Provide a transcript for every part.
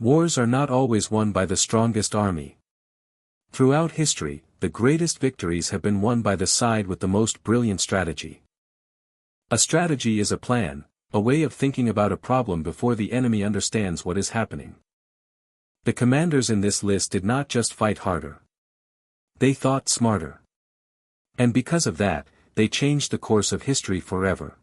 Wars are not always won by the strongest army. Throughout history, the greatest victories have been won by the side with the most brilliant strategy. A strategy is a plan, a way of thinking about a problem before the enemy understands what is happening. The commanders in this list did not just fight harder. They thought smarter. And because of that, they changed the course of history forever.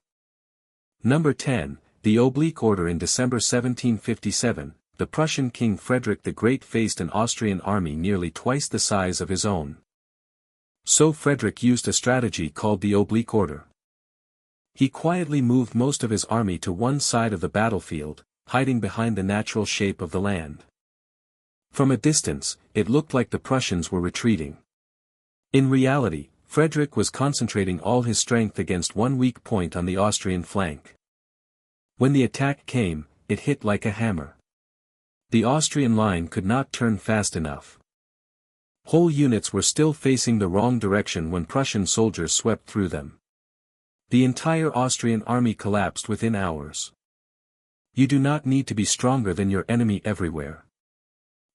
Number 10, the Oblique Order. In December 1757, the Prussian King Frederick the Great faced an Austrian army nearly twice the size of his own. So Frederick used a strategy called the Oblique Order. He quietly moved most of his army to one side of the battlefield, hiding behind the natural shape of the land. From a distance, it looked like the Prussians were retreating. In reality, Frederick was concentrating all his strength against one weak point on the Austrian flank. When the attack came, it hit like a hammer. The Austrian line could not turn fast enough. Whole units were still facing the wrong direction when Prussian soldiers swept through them. The entire Austrian army collapsed within hours. You do not need to be stronger than your enemy everywhere.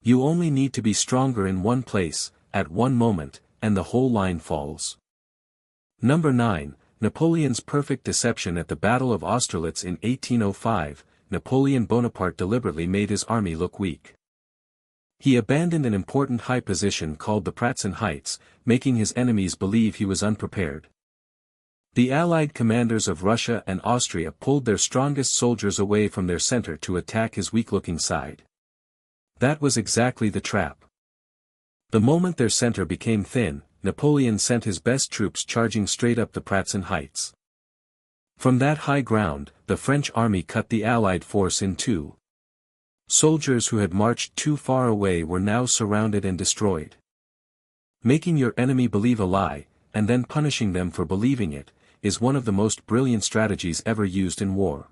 You only need to be stronger in one place, at one moment, and the whole line falls. Number 9, Napoleon's perfect deception. At the Battle of Austerlitz in 1805, Napoleon Bonaparte deliberately made his army look weak. He abandoned an important high position called the Pratzen Heights, making his enemies believe he was unprepared. The Allied commanders of Russia and Austria pulled their strongest soldiers away from their center to attack his weak-looking side. That was exactly the trap. The moment their center became thin, Napoleon sent his best troops charging straight up the Pratzen Heights. From that high ground, the French army cut the Allied force in two. Soldiers who had marched too far away were now surrounded and destroyed. Making your enemy believe a lie, and then punishing them for believing it, is one of the most brilliant strategies ever used in war.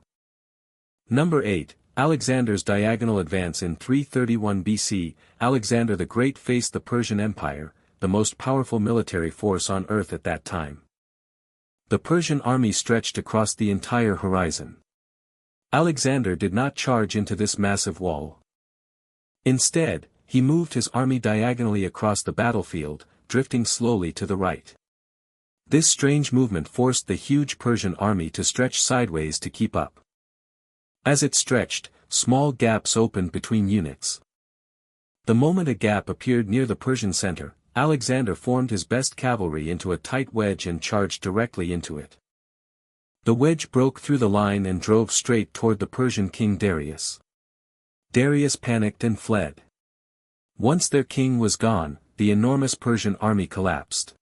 Number 8, Alexander's diagonal advance. In 331 BC, Alexander the Great faced the Persian Empire, the most powerful military force on earth at that time. The Persian army stretched across the entire horizon. Alexander did not charge into this massive wall. Instead, he moved his army diagonally across the battlefield, drifting slowly to the right. This strange movement forced the huge Persian army to stretch sideways to keep up. As it stretched, small gaps opened between units. The moment a gap appeared near the Persian center, Alexander formed his best cavalry into a tight wedge and charged directly into it. The wedge broke through the line and drove straight toward the Persian king Darius. Darius panicked and fled. Once their king was gone, the enormous Persian army collapsed.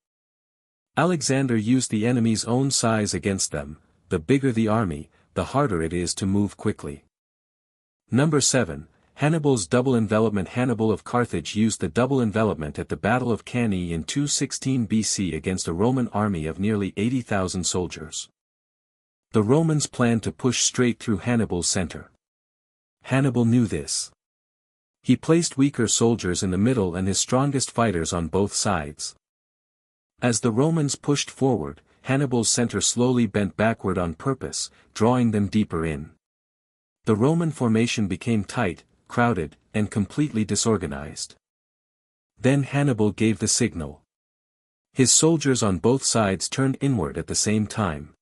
Alexander used the enemy's own size against them. The bigger the army, the harder it is to move quickly. Number 7, Hannibal's double envelopment. Hannibal of Carthage used the double envelopment at the Battle of Cannae in 216 BC against a Roman army of nearly 80,000 soldiers. The Romans planned to push straight through Hannibal's center. Hannibal knew this. He placed weaker soldiers in the middle and his strongest fighters on both sides. As the Romans pushed forward, Hannibal's center slowly bent backward on purpose, drawing them deeper in. The Roman formation became tight, crowded, and completely disorganized. Then Hannibal gave the signal. His soldiers on both sides turned inward at the same time.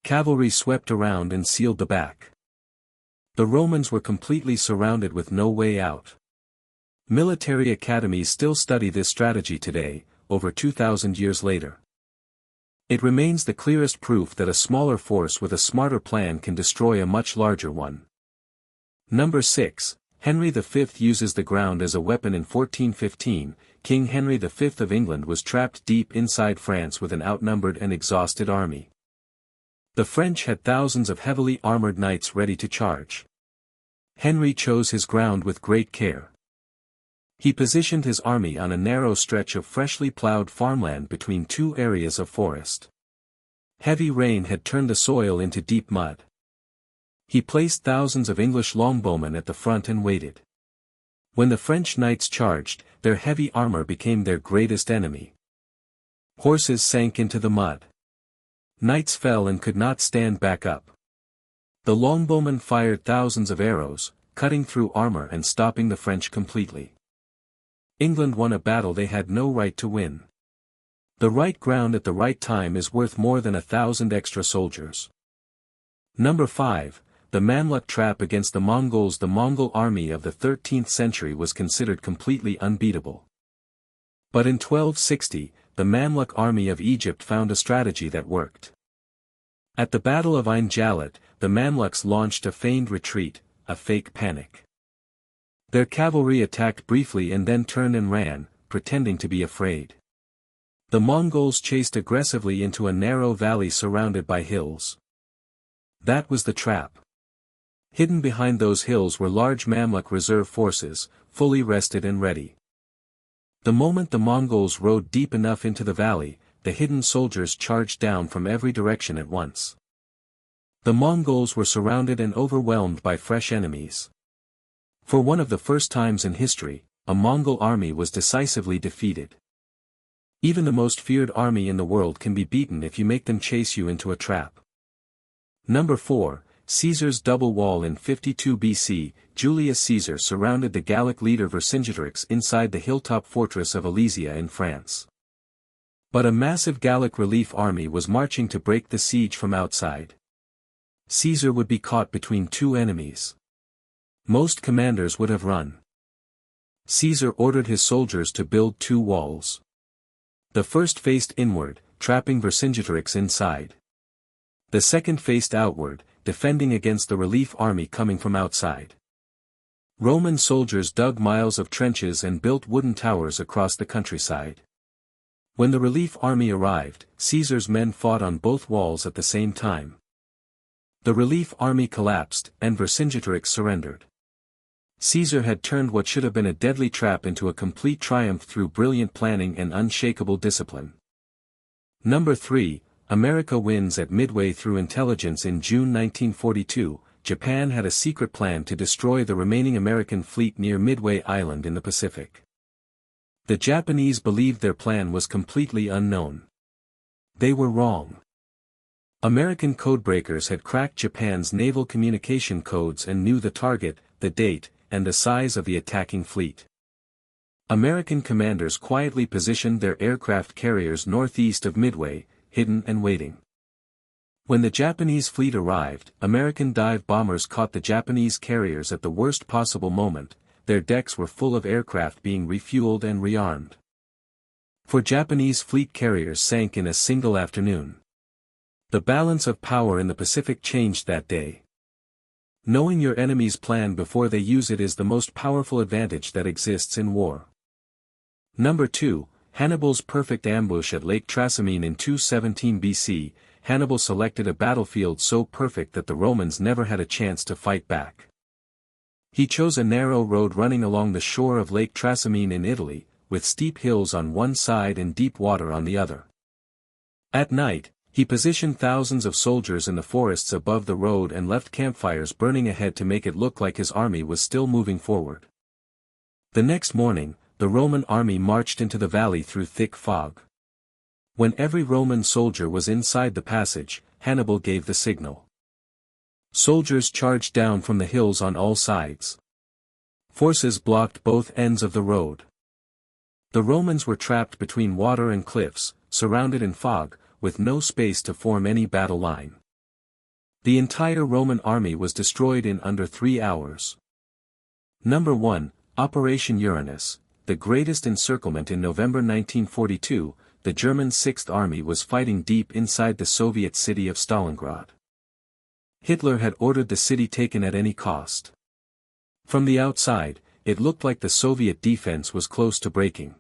Cavalry swept around and sealed the back. The Romans were completely surrounded with no way out. Military academies still study this strategy today, over 2,000 years later. It remains the clearest proof that a smaller force with a smarter plan can destroy a much larger one. Number 6, Henry V uses the ground as a weapon. In 1415, King Henry V of England was trapped deep inside France with an outnumbered and exhausted army. The French had thousands of heavily armored knights ready to charge. Henry chose his ground with great care. He positioned his army on a narrow stretch of freshly plowed farmland between two areas of forest. Heavy rain had turned the soil into deep mud. He placed thousands of English longbowmen at the front and waited. When the French knights charged, their heavy armor became their greatest enemy. Horses sank into the mud. Knights fell and could not stand back up. The longbowmen fired thousands of arrows, cutting through armor and stopping the French completely. England won a battle they had no right to win. The right ground at the right time is worth more than 1,000 extra soldiers. Number 5. The Mamluk trap against the Mongols. The Mongol army of the 13th century was considered completely unbeatable. But in 1260, the Mamluk army of Egypt found a strategy that worked. At the Battle of Ain Jalut, the Mamluks launched a feigned retreat, a fake panic. Their cavalry attacked briefly and then turned and ran, pretending to be afraid. The Mongols chased aggressively into a narrow valley surrounded by hills. That was the trap. Hidden behind those hills were large Mamluk reserve forces, fully rested and ready. The moment the Mongols rode deep enough into the valley, the hidden soldiers charged down from every direction at once. The Mongols were surrounded and overwhelmed by fresh enemies. For one of the first times in history, a Mongol army was decisively defeated. Even the most feared army in the world can be beaten if you make them chase you into a trap. Number 4. Caesar's double wall. In 52 BC, Julius Caesar surrounded the Gallic leader Vercingetorix inside the hilltop fortress of Alesia in France. But a massive Gallic relief army was marching to break the siege from outside. Caesar would be caught between two enemies. Most commanders would have run. Caesar ordered his soldiers to build two walls. The first faced inward, trapping Vercingetorix inside. The second faced outward, defending against the relief army coming from outside. Roman soldiers dug miles of trenches and built wooden towers across the countryside. When the relief army arrived, Caesar's men fought on both walls at the same time. The relief army collapsed, and Vercingetorix surrendered. Caesar had turned what should have been a deadly trap into a complete triumph through brilliant planning and unshakable discipline. Number 3. America wins at Midway. Through intelligence. In June 1942, Japan had a secret plan to destroy the remaining American fleet near Midway Island in the Pacific. The Japanese believed their plan was completely unknown. They were wrong. American codebreakers had cracked Japan's naval communication codes and knew the target, the date, and the size of the attacking fleet. American commanders quietly positioned their aircraft carriers northeast of Midway, hidden and waiting. When the Japanese fleet arrived, American dive bombers caught the Japanese carriers at the worst possible moment. Their decks were full of aircraft being refueled and rearmed. 4 Japanese fleet carriers sank in a single afternoon. The balance of power in the Pacific changed that day. Knowing your enemy's plan before they use it is the most powerful advantage that exists in war. Number 2. Hannibal's perfect ambush at Lake Trasimene. In 217 BC, Hannibal selected a battlefield so perfect that the Romans never had a chance to fight back. He chose a narrow road running along the shore of Lake Trasimene in Italy, with steep hills on one side and deep water on the other. At night, he positioned thousands of soldiers in the forests above the road and left campfires burning ahead to make it look like his army was still moving forward. The next morning, the Roman army marched into the valley through thick fog. When every Roman soldier was inside the passage, Hannibal gave the signal. Soldiers charged down from the hills on all sides. Forces blocked both ends of the road. The Romans were trapped between water and cliffs, surrounded in fog, with no space to form any battle line. The entire Roman army was destroyed in under 3 hours. Number 1. Operation Uranus. The greatest encirclement. In November 1942, the German Sixth Army was fighting deep inside the Soviet city of Stalingrad. Hitler had ordered the city taken at any cost. From the outside, it looked like the Soviet defense was close to breaking.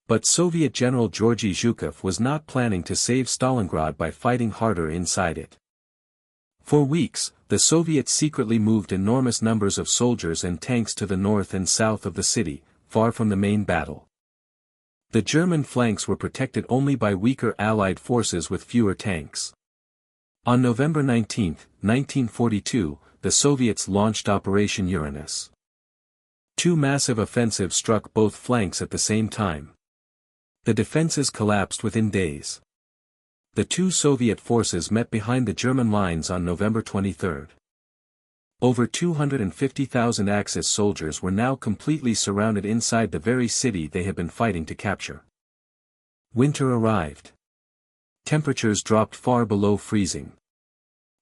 But Soviet General Georgy Zhukov was not planning to save Stalingrad by fighting harder inside it. For weeks, the Soviets secretly moved enormous numbers of soldiers and tanks to the north and south of the city, far from the main battle. The German flanks were protected only by weaker Allied forces with fewer tanks. On November 19, 1942, the Soviets launched Operation Uranus. 2 massive offensives struck both flanks at the same time. The defenses collapsed within days. The 2 Soviet forces met behind the German lines on November 23. Over 250,000 Axis soldiers were now completely surrounded inside the very city they had been fighting to capture. Winter arrived. Temperatures dropped far below freezing.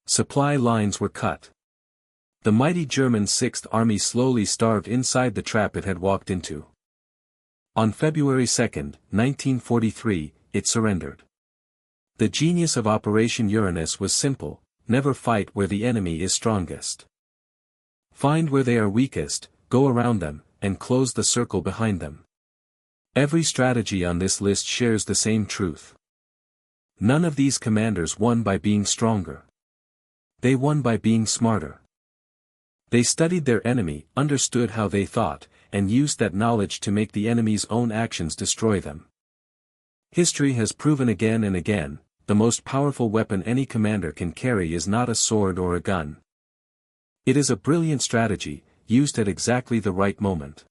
Supply lines were cut. The mighty German Sixth Army slowly starved inside the trap it had walked into. On February 2, 1943, it surrendered. The genius of Operation Uranus was simple: never fight where the enemy is strongest. Find where they are weakest, go around them, and close the circle behind them. Every strategy on this list shares the same truth. None of these commanders won by being stronger. They won by being smarter. They studied their enemy, understood how they thought, and used that knowledge to make the enemy's own actions destroy them. History has proven again and again, the most powerful weapon any commander can carry is not a sword or a gun. It is a brilliant strategy, used at exactly the right moment.